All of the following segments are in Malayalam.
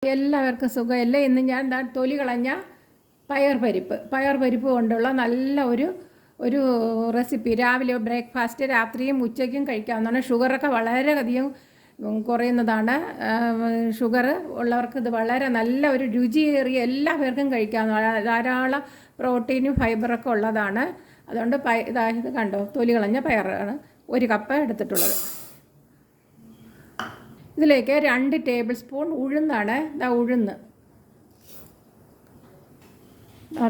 എല്ലാവർക്കും സുഖമല്ലേ? ഇന്ന് ഞാൻ തൊലി കളഞ്ഞ പയർ പരിപ്പ് കൊണ്ടുള്ള നല്ല ഒരു റെസിപ്പി. രാവിലെ ബ്രേക്ക്ഫാസ്റ്റ്, രാത്രിയും ഉച്ചയ്ക്കും കഴിക്കാവുന്നതാണ്. ഷുഗറൊക്കെ വളരെയധികം കുറയുന്നതാണ്. ഷുഗർ ഉള്ളവർക്ക് ഇത് വളരെ നല്ല ഒരു രുചിയേറിയ എല്ലാ പേർക്കും കഴിക്കാവുന്നതാണ്. ധാരാളം പ്രോട്ടീനും ഫൈബറൊക്കെ ഉള്ളതാണ്. അതുകൊണ്ട് ഇത് കണ്ടോ, തൊലി കളഞ്ഞ പയറാണ് 1 കപ്പ് എടുത്തിട്ടുള്ളത്. ഇതിലേക്ക് 2 ടേബിൾ സ്പൂൺ ഉഴുന്നാണ്. ഉഴുന്ന്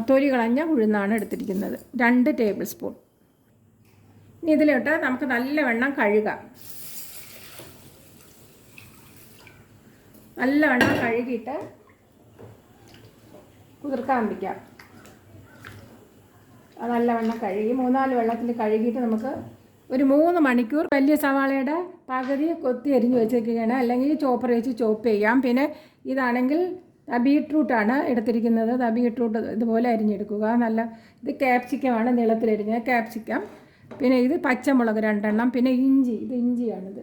തൊലി കളഞ്ഞ ഉഴുന്നാണ് എടുത്തിരിക്കുന്നത്, 2 ടേബിൾ സ്പൂൺ. ഇനി ഇതിലോട്ട് നമുക്ക് നല്ലവണ്ണം കഴുകാം. നല്ലവണ്ണം കഴുകിയിട്ട് കുതിർക്കാൻ വയ്ക്കാം. നല്ലവണ്ണം കഴുകി 3-4 വെള്ളത്തിൽ കഴുകിയിട്ട് നമുക്ക് ഒരു 3 മണിക്കൂർ. വലിയ സവാളയുടെ പകുതി കൊത്തി അരിഞ്ഞ് വെച്ചേക്കുകയാണ്, അല്ലെങ്കിൽ ചോപ്പർ വെച്ച് ചോപ്പ് ചെയ്യാം. പിന്നെ ഇതാണെങ്കിൽ ബീട്രൂട്ടാണ് എടുത്തിരിക്കുന്നത്. ബീട്രൂട്ട് ഇതുപോലെ അരിഞ്ഞെടുക്കുക. ഇത് ക്യാപ്സിക്കമാണ്, നീളത്തിലരിഞ്ഞ ക്യാപ്സിക്കം. പിന്നെ ഇത് പച്ചമുളക് 2 എണ്ണം. പിന്നെ ഇത് ഇഞ്ചിയാണിത്.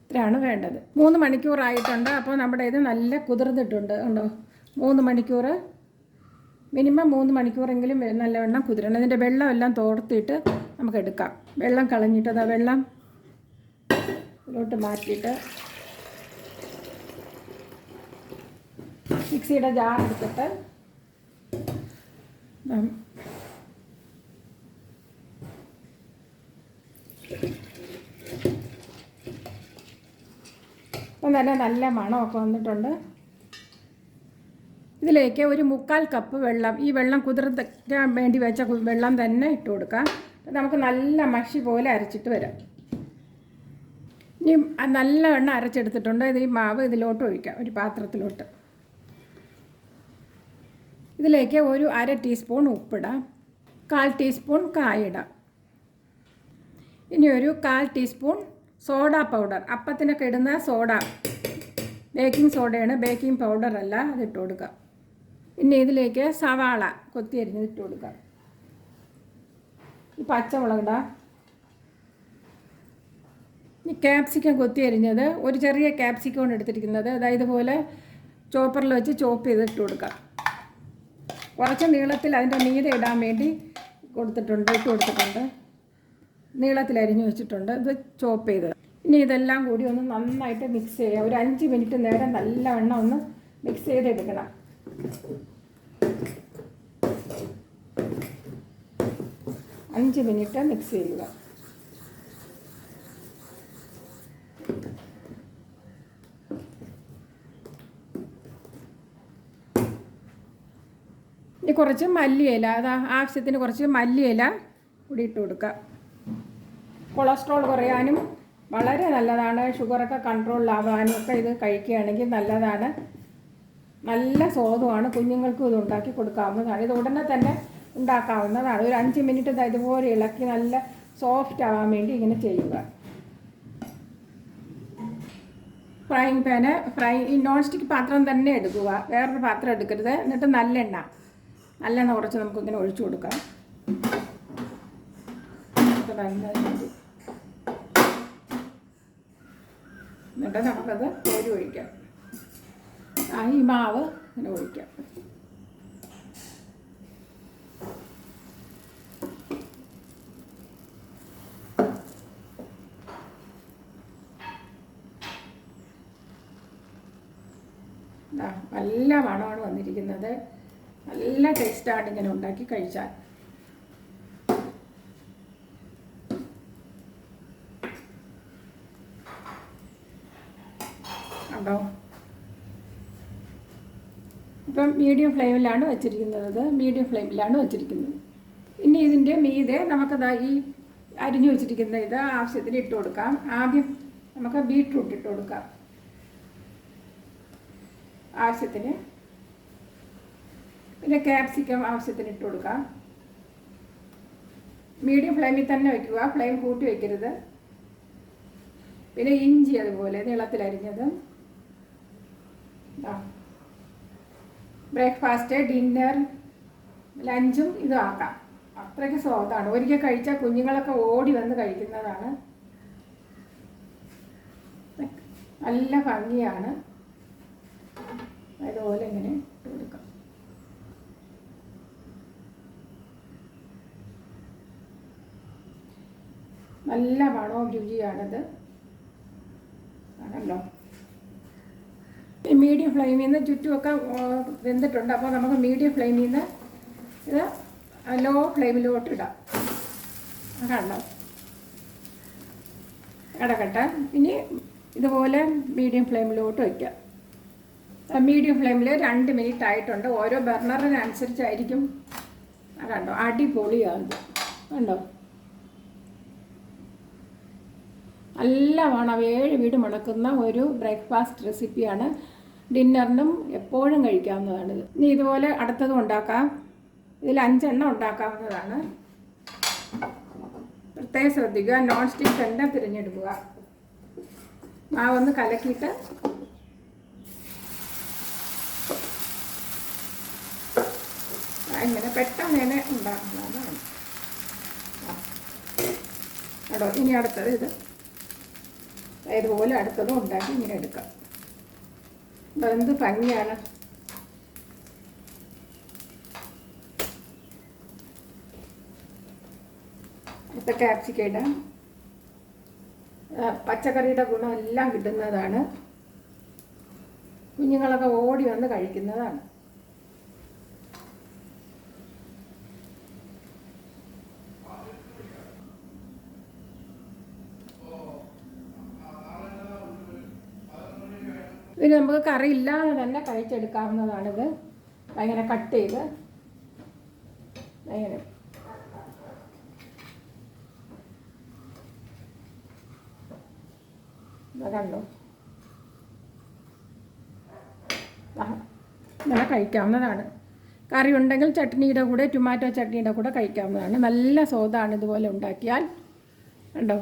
ഇത്രയാണ് വേണ്ടത്. 3 മണിക്കൂറായിട്ടുണ്ട്. അപ്പോൾ നമ്മുടെ ഇത് നല്ല കുതിർന്നിട്ടുണ്ട് കണ്ടോ. 3 മണിക്കൂർ, മിനിമം 3 മണിക്കൂറെങ്കിലും നല്ലവണ്ണം കുതിരണം. ഇതിൻ്റെ വെള്ളമെല്ലാം തോർത്തിട്ട് നമുക്ക് എടുക്കാം. വെള്ളം കളഞ്ഞിട്ട് വെള്ളം ഇതിലോട്ട് മാറ്റിയിട്ട് മിക്സിയുടെ ജാർ എടുത്തിട്ട് അപ്പം തന്നെ നല്ല മണമൊക്കെ വന്നിട്ടുണ്ട്. ഇതിലേക്ക് ഒരു 3/4 കപ്പ് വെള്ളം, ഈ വെള്ളം കുതിർക്കാൻ വേണ്ടി വെച്ച വെള്ളം തന്നെ ഇട്ട് കൊടുക്കാം. നമുക്ക് നല്ല മഷി പോലെ അരച്ചിട്ട് വരാം. ഇനി നല്ലവണ്ണം അരച്ചെടുത്തിട്ടുണ്ട്. ഇത് ഈ മാവ് ഇതിലോട്ട് ഒഴിക്കാം, ഒരു പാത്രത്തിലോട്ട്. ഇതിലേക്ക് ഒരു 1/2 ടീസ്പൂൺ ഉപ്പിടാം, 1/4 ടീസ്പൂൺ കായിടാം. ഇനി ഒരു 1/4 ടീസ്പൂൺ സോഡ പൗഡർ, അപ്പത്തിനൊക്കെ ഇടുന്ന സോഡ, ബേക്കിംഗ് സോഡയാണ്, ബേക്കിംഗ് പൗഡർ അല്ല, അതിട്ട് കൊടുക്കാം. ഇനി ഇതിലേക്ക് സവാള കൊത്തി അരിഞ്ഞത് ഇട്ട് കൊടുക്കാം. ഈ പച്ചമുളകിടാം. ഈ ക്യാപ്സിക്കം കൊത്തി അരിഞ്ഞത്, ഒരു ചെറിയ ക്യാപ്സിക്കമാണ് എടുത്തിരിക്കുന്നത്. അതായത് ഇതുപോലെ ചോപ്പറിൽ വെച്ച് ചോപ്പ് ചെയ്ത് ഇട്ട് കൊടുക്കാം. കുറച്ച് നീളത്തിൽ അതിൻ്റെ മീതെ ഇടാൻ വേണ്ടി ഇട്ട് കൊടുത്തിട്ടുണ്ട്. നീളത്തിൽ അരിഞ്ഞ് വെച്ചിട്ടുണ്ട്. ഇത് ചോപ്പ് ചെയ്ത്. ഇനി ഇതെല്ലാം കൂടി ഒന്ന് നന്നായിട്ട് മിക്സ് ചെയ്യാം. ഒരു 5 മിനിറ്റ് നേരം നല്ലവണ്ണം ഒന്ന് മിക്സ് ചെയ്തെടുക്കണം. അഞ്ച് മിനിറ്റ് മിക്സ് ചെയ്യുക. ഇനി കുറച്ച് മല്ലിയില, ആവശ്യത്തിന് കുറച്ച് മല്ലിയില കൂടി ഇട്ട് കൊടുക്കുക. കൊളസ്ട്രോൾ കുറയാനും വളരെ നല്ലതാണ്. ഷുഗറൊക്കെ കൺട്രോളിലാവാനും ഒക്കെ ഇത് കഴിക്കുകയാണെങ്കിൽ നല്ലതാണ്. നല്ല സ്വാദുമാണ്. കുഞ്ഞുങ്ങൾക്കും ഇത് ഉണ്ടാക്കി കൊടുക്കാവുന്നതാണ്. ഇത് ഉടനെ തന്നെ ഉണ്ടാക്കാവുന്നതാണ്. ഒരു 5 മിനിറ്റ് ഇതുപോലെ ഇളക്കി നല്ല സോഫ്റ്റ് ആവാൻ വേണ്ടി ഇങ്ങനെ ചെയ്യുക. ഫ്രൈങ് പാന് ഈ നോൺ സ്റ്റിക്ക് പാത്രം തന്നെ എടുക്കുക, വേറൊരു പാത്രം എടുക്കരുത്. എന്നിട്ട് നല്ലെണ്ണ കുറച്ച് നമുക്കിങ്ങനെ ഒഴിച്ചു കൊടുക്കാം. എന്നിട്ട് നമുക്കത് കോരി ഒഴിക്കാം. ഈ മാവ് ഇങ്ങനെ ഒഴിക്കാം. നല്ല മണമാണ് വന്നിരിക്കുന്നത്. നല്ല ടേസ്റ്റാണ് ഇങ്ങനെ ഉണ്ടാക്കി കഴിച്ചാൽ. കണ്ടോ, ഇപ്പം മീഡിയം ഫ്ലെയിമിലാണ് വെച്ചിരിക്കുന്നത്. ഇനി ഇതിൻ്റെ മീതെ നമുക്കതാ ഈ അരിഞ്ഞു വെച്ചിരിക്കുന്ന ഇത് ആവശ്യത്തിന് ഇട്ട് കൊടുക്കാം. ആദ്യം നമുക്ക് ബീട്രൂട്ട് ഇട്ട് കൊടുക്കാം ആവശ്യത്തിന്. പിന്നെ ക്യാപ്സിക്കം ആവശ്യത്തിന് ഇട്ട് കൊടുക്കാം. മീഡിയം ഫ്ലെയിമിൽ തന്നെ വയ്ക്കുക, ഫ്ലെയിം കൂട്ടി വയ്ക്കരുത്. പിന്നെ ഇഞ്ചി അതുപോലെ നീളത്തിലരിഞ്ഞത്. ബ്രേക്ക്ഫാസ്റ്റ്, ഡിന്നർ, ലഞ്ചും ഇതും ആക്കാം. അത്രയ്ക്ക് സ്വാദാണ്. ഒരിക്കൽ കഴിച്ചാൽ കുഞ്ഞുങ്ങളൊക്കെ ഓടി വന്ന് കഴിക്കുന്നതാണ്. നല്ല ഭംഗിയാണ്. അതുപോലെ ഇങ്ങനെ കൊടുക്കാം. നല്ല മണവും രുചിയാണിത്, ആണല്ലോ. മീഡിയം ഫ്ലെയിമിൽ നിന്ന് ചുറ്റുമൊക്കെ വെന്തിട്ടുണ്ട്. അപ്പോൾ നമുക്ക് മീഡിയം ഫ്ലെയിമിൽ നിന്ന് ഇത് ലോ ഫ്ലെയിമിലോട്ട് ഇടാം. കണ്ടോ, കിടക്കട്ടെ. ഇനി ഇതുപോലെ മീഡിയം ഫ്ലെയിമിലോട്ട് വയ്ക്കാം. മീഡിയം ഫ്ലെയിമിൽ 2 മിനിറ്റ് ആയിട്ടുണ്ട്. ഓരോ ബർണറിനനുസരിച്ചായിരിക്കും. കണ്ടോ, അടിപൊളിയാകും. കണ്ടോ, നല്ല മണം, 7 വീട് മണക്കുന്ന ഒരു ബ്രേക്ക്ഫാസ്റ്റ് റെസിപ്പിയാണ്. ഡിന്നറിനും എപ്പോഴും കഴിക്കാവുന്നതാണിത്. ഇനി ഇതുപോലെ അടുത്തതും ഉണ്ടാക്കാം. ഇതിൽ 5 എണ്ണം ഉണ്ടാക്കാവുന്നതാണ്. പ്രത്യേകം ശ്രദ്ധിക്കുക, നോൺ സ്റ്റിക്ക് തന്നെ തിരഞ്ഞെടുക്കുക. മാവൊന്ന് കലക്കിയിട്ട് ഇങ്ങനെ പെട്ടെന്ന് തന്നെ ഉണ്ടാക്കുന്നതാണ് കേട്ടോ. ഇനി അടുത്തത് ഇത് ഇതുപോലെ അടുത്തതും ഉണ്ടാക്കി ഇങ്ങനെ എടുക്കാം. എന്ത് ഭംഗിയാണ്. അടുത്ത ക്യാപ്സിക്കം ഇടാം. പച്ചക്കറിയുടെ ഗുണം എല്ലാം കിട്ടുന്നതാണ്. കുഞ്ഞുങ്ങളൊക്കെ ഓടി വന്ന് കഴിക്കുന്നതാണ്. ഇത് നമുക്ക് കറി ഇല്ലാതെ തന്നെ കഴിച്ചെടുക്കാവുന്നതാണിത്. അങ്ങനെ കട്ട് ചെയ്ത് അങ്ങനെ കണ്ടോ, ഇങ്ങനെ കഴിക്കാവുന്നതാണ്. കറി ഉണ്ടെങ്കിൽ ചട്നിയുടെ കൂടെ, ടൊമാറ്റോ ചട്നിയുടെ കൂടെ കഴിക്കാവുന്നതാണ്. നല്ല സ്വാദാണ് ഇതുപോലെ ഉണ്ടാക്കിയാൽ. കണ്ടോ.